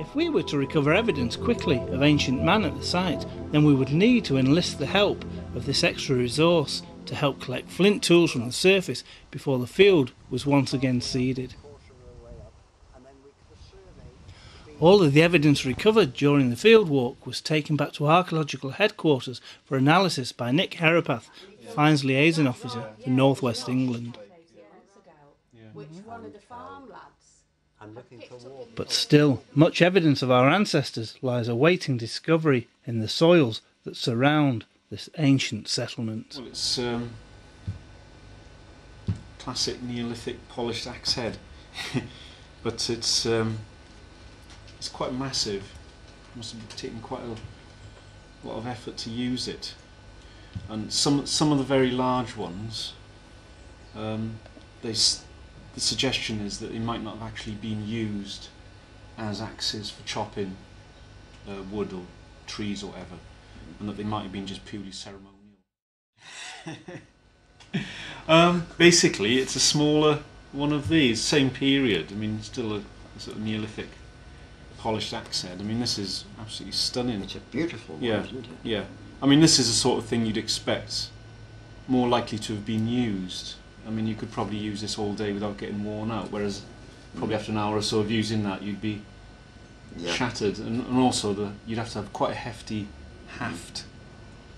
If we were to recover evidence quickly of ancient man at the site, then we would need to enlist the help of this extra resource to help collect flint tools from the surface before the field was once again seeded. All of the evidence recovered during the field walk was taken back to archaeological headquarters for analysis by Nick Herapath, Finds Liaison Officer for North West England. But still, much evidence of our ancestors lies awaiting discovery in the soils that surround this ancient settlement. Well, it's classic Neolithic polished axe head, but it's quite massive. It must have taken quite a lot of effort to use it. And some of the very large ones, the suggestion is that they might not have actually been used as axes for chopping wood or trees or whatever, and that they might have been just purely ceremonial. Basically, it's a smaller one of these, same period. I mean, still a sort of Neolithic polished axe head. I mean, this is absolutely stunning. It's a beautiful one, yeah, isn't it? Yeah. I mean, this is the sort of thing you'd expect more likely to have been used. I mean, you could probably use this all day without getting worn out, whereas probably after an hour or so of using that, you'd be shattered, and also you'd have to have quite a hefty haft.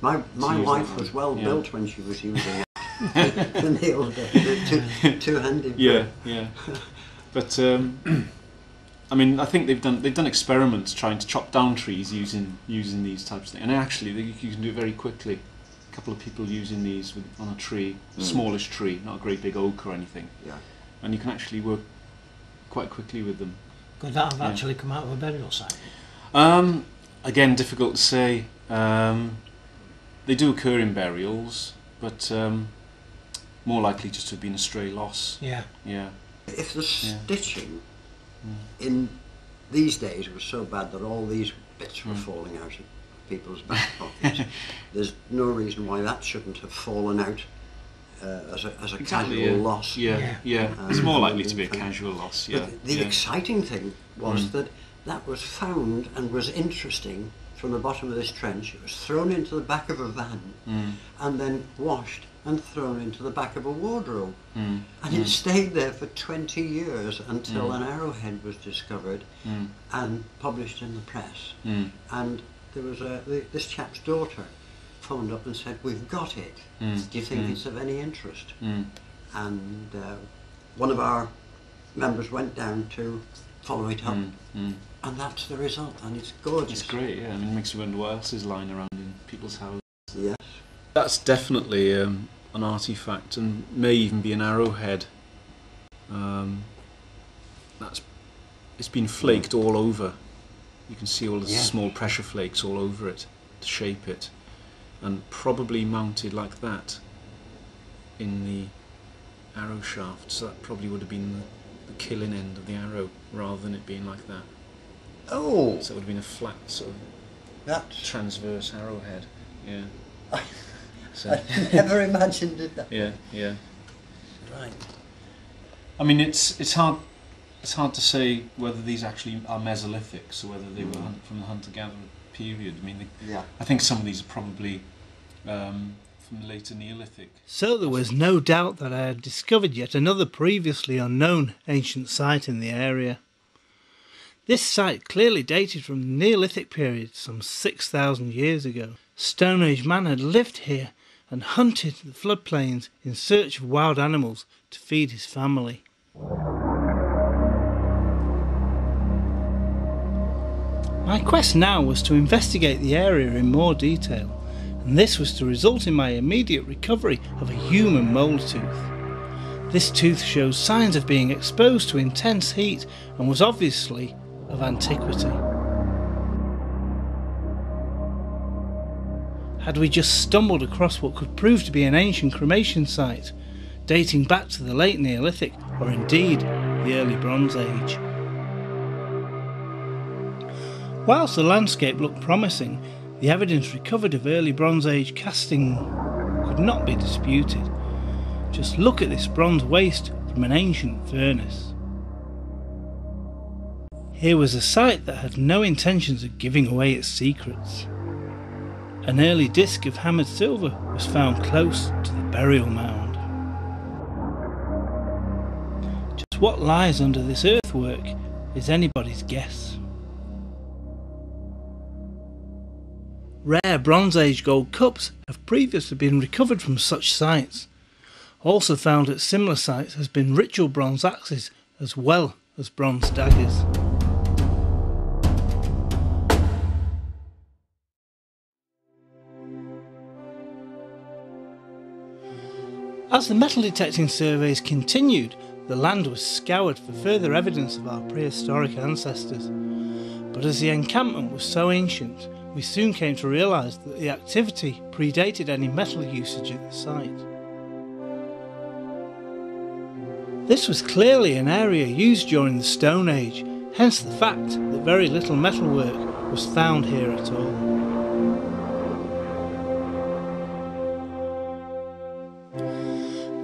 My wife was well built when she was using the nail, the two-handed. Yeah, yeah. But I mean, I think they've done experiments trying to chop down trees using these types of things, and actually you can do it very quickly. A couple of people using these on a tree, a smallish tree, not a great big oak or anything. Yeah. And you can actually work quite quickly with them. Could that have actually come out of a burial site? Again, difficult to say. They do occur in burials, but more likely just to have been a stray loss. Yeah. Yeah. If the stitching in these days was so bad that all these bits were falling out of people's back pockets, there's no reason why that shouldn't have fallen out as a casual loss. Yeah. It's more likely to be a casual loss. Yeah. But the exciting thing was that was found and was interesting from the bottom of this trench. It was thrown into the back of a van and then washed and thrown into the back of a wardrobe. And it stayed there for 20 years until an arrowhead was discovered and published in the press. And there was this chap's daughter phoned up and said, "We've got it. Do you think it's of any interest?" And one of our members went down to follow it up, and that's the result, and it's gorgeous. It's great, yeah. I mean, it makes you wonder what else is lying around in people's houses. Yes. That's definitely an artefact, and may even be an arrowhead. It's been flaked all over. You can see all the small pressure flakes all over it to shape it, and probably mounted like that in the arrow shaft. So that probably would have been the killing end of the arrow, rather than it being like that. Oh! So it would have been a flat sort of transverse arrowhead. Yeah. So. I never imagined it that way. Yeah. Right. I mean, it's hard to say whether these actually are Mesolithic, so whether they were from the hunter-gatherer period. I mean, I think some of these are probably from the later Neolithic. So there was no doubt that I had discovered yet another previously unknown ancient site in the area. This site clearly dated from the Neolithic period, some 6,000 years ago. Stone Age man had lived here and hunted the floodplains in search of wild animals to feed his family. My quest now was to investigate the area in more detail, and this was to result in my immediate recovery of a human molar tooth. This tooth shows signs of being exposed to intense heat and was obviously of antiquity. Had we just stumbled across what could prove to be an ancient cremation site, dating back to the late Neolithic or indeed the early Bronze Age? Whilst the landscape looked promising, the evidence recovered of early Bronze Age casting could not be disputed. Just look at this bronze waste from an ancient furnace. Here was a site that had no intentions of giving away its secrets. An early disc of hammered silver was found close to the burial mound. Just what lies under this earthwork is anybody's guess. Rare Bronze Age gold cups have previously been recovered from such sites. Also found at similar sites has been ritual bronze axes as well as bronze daggers. As the metal detecting surveys continued, the land was scoured for further evidence of our prehistoric ancestors. But as the encampment was so ancient, we soon came to realise that the activity predated any metal usage at the site. This was clearly an area used during the Stone Age, hence the fact that very little metalwork was found here at all.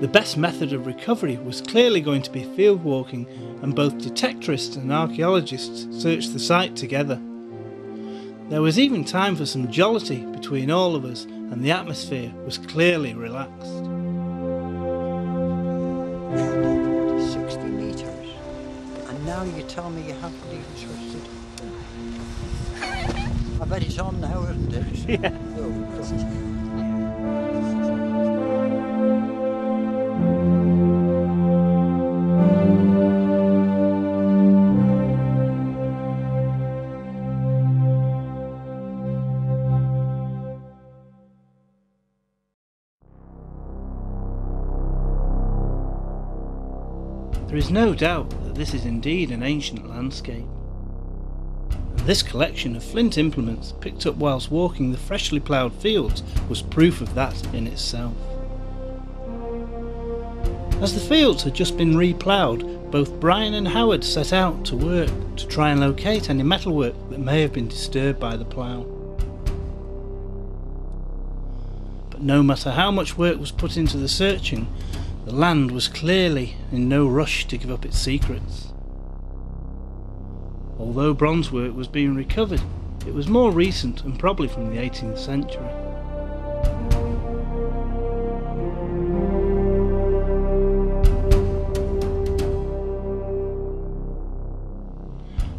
The best method of recovery was clearly going to be field walking, and both detectorists and archaeologists searched the site together. There was even time for some jollity between all of us, and the atmosphere was clearly relaxed. 60 metres. And now you tell me you haven't even switched it. I bet it's on now, isn't it? Yeah. There is no doubt that this is indeed an ancient landscape. And this collection of flint implements picked up whilst walking the freshly ploughed fields was proof of that in itself. As the fields had just been reploughed, both Brian and Howard set out to work to try and locate any metalwork that may have been disturbed by the plough. But no matter how much work was put into the searching, the land was clearly in no rush to give up its secrets. Although bronze work was being recovered, it was more recent and probably from the 18th century.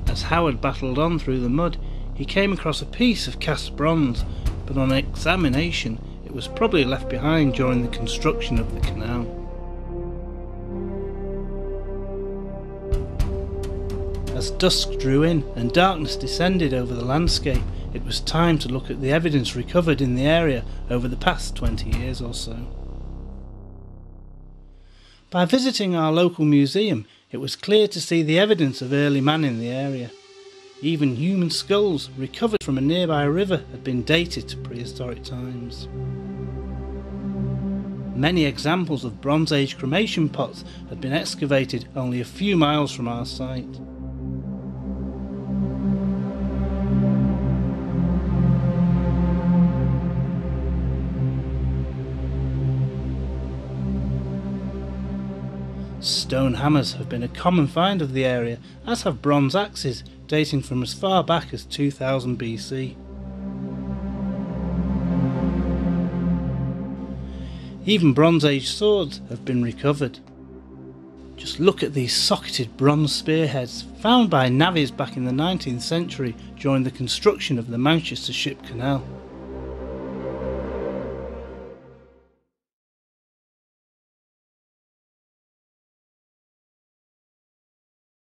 As Howard battled on through the mud, he came across a piece of cast bronze, but on examination it was probably left behind during the construction of the canal. As dusk drew in and darkness descended over the landscape, it was time to look at the evidence recovered in the area over the past 20 years or so. By visiting our local museum, it was clear to see the evidence of early man in the area. Even human skulls recovered from a nearby river had been dated to prehistoric times. Many examples of Bronze Age cremation pots had been excavated only a few miles from our site. Stone hammers have been a common find of the area, as have bronze axes dating from as far back as 2000 BC. Even Bronze Age swords have been recovered. Just look at these socketed bronze spearheads found by navvies back in the 19th century during the construction of the Manchester Ship Canal.